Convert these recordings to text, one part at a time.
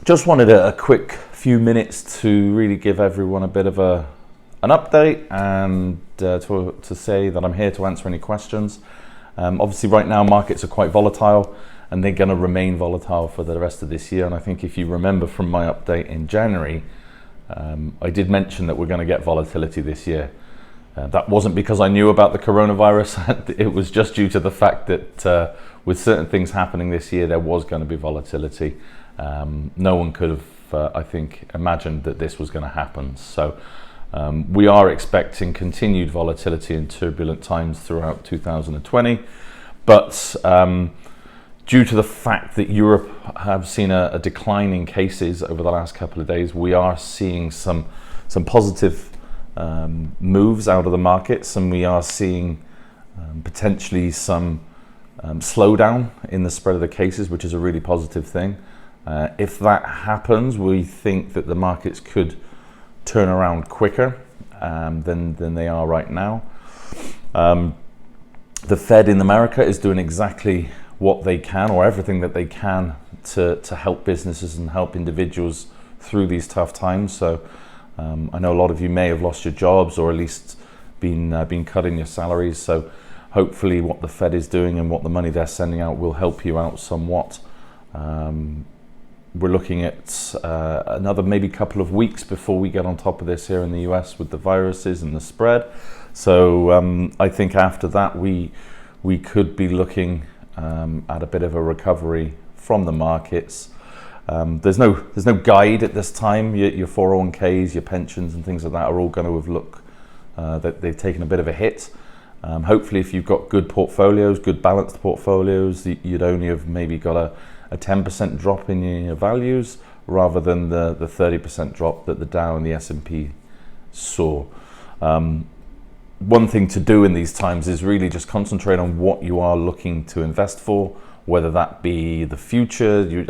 Just wanted a quick few minutes to really give everyone a bit of an update and to say that I'm here to answer any questions. Obviously right now markets are quite volatile and they're going to remain volatile for the rest of this year. And I think if you remember from my update in January, I did mention that we're going to get volatility this year. That wasn't because I knew about the coronavirus. It was just due to the fact that with certain things happening this year, there was going to be volatility. No one could have, I think, imagined that this was going to happen. So we are expecting continued volatility in turbulent times throughout 2020. But due to the fact that Europe have seen a decline in cases over the last couple of days, we are seeing some positive moves out of the markets, and we are seeing potentially some slowdown in the spread of the cases, which is a really positive thing. If that happens, we think that the markets could turn around quicker than they are right now. The Fed in America is doing exactly what they can, or everything that they can, to help businesses and help individuals through these tough times. So I know a lot of you may have lost your jobs, or at least been cutting your salaries. So hopefully what the Fed is doing and what the money they're sending out will help you out somewhat. We're looking at another maybe couple of weeks before we get on top of this here in the US with the viruses and the spread. So I think after that we could be looking at a bit of a recovery from the markets. There's no guide at this time. Your 401ks, your pensions and things like that are all going to have looked that they've taken a bit of a hit. Hopefully if you've got good portfolios, good balanced portfolios, you'd only have maybe got a 10% drop in your values rather than the 30% drop that the Dow and the S&P saw. One thing to do in these times is really just concentrate on what you are looking to invest for, whether that be the future, your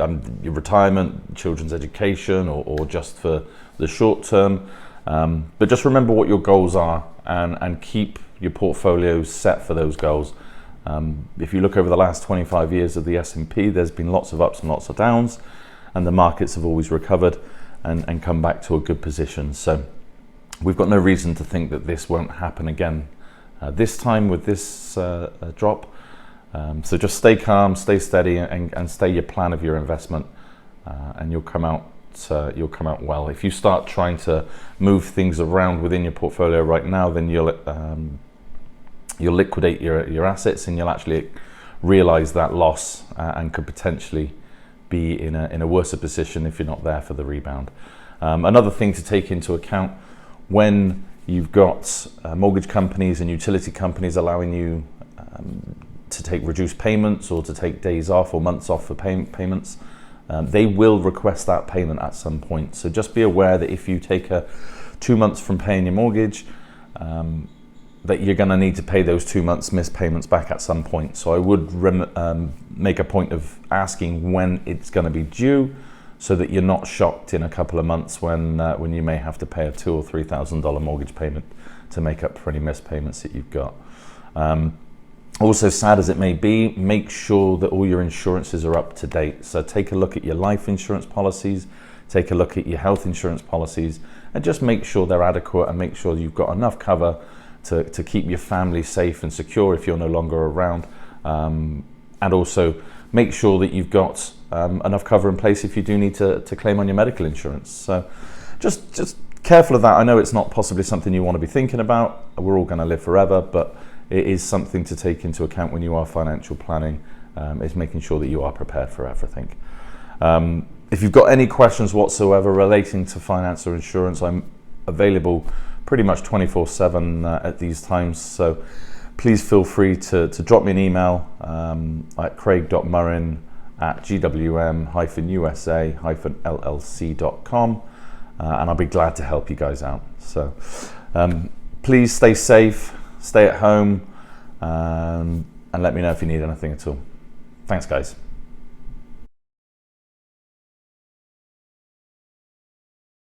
retirement, children's education, or just for the short term. But just remember what your goals are and keep your portfolios set for those goals. If you look over the last 25 years of the S&P, there's been lots of ups and lots of downs, and the markets have always recovered and come back to a good position. So we've got no reason to think that this won't happen again this time with this drop. So just stay calm, stay steady, and stay your plan of your investment, and you'll come out well. If you start trying to move things around within your portfolio right now, then you'll liquidate your assets, and you'll actually realize that loss and could potentially be in a worse position if you're not there for the rebound. Another thing to take into account when you've got mortgage companies and utility companies allowing you to take reduced payments or to take days off or months off for payments, they will request that payment at some point. So just be aware that if you take 2 months from paying your mortgage, that you're going to need to pay those 2 months missed payments back at some point. So I would make a point of asking when it's going to be due, so that you're not shocked in a couple of months when you may have to pay a $2,000 or $3,000 mortgage payment to make up for any missed payments that you've got. Also, sad as it may be, make sure that all your insurances are up to date. So take a look at your life insurance policies, take a look at your health insurance policies, and just make sure they're adequate, and make sure you've got enough cover to keep your family safe and secure if you're no longer around. And also make sure that you've got enough cover in place if you do need to claim on your medical insurance. So just careful of that. I know it's not possibly something you want to be thinking about. We're all going to live forever, but it is something to take into account when you are financial planning, is making sure that you are prepared for everything. If you've got any questions whatsoever relating to finance or insurance, I'm available pretty much 24/7 at these times. So please feel free to drop me an email at craig.murrin@gwm-usa-llc.com, and I'll be glad to help you guys out. So please stay safe, stay at home, and let me know if you need anything at all. Thanks, guys.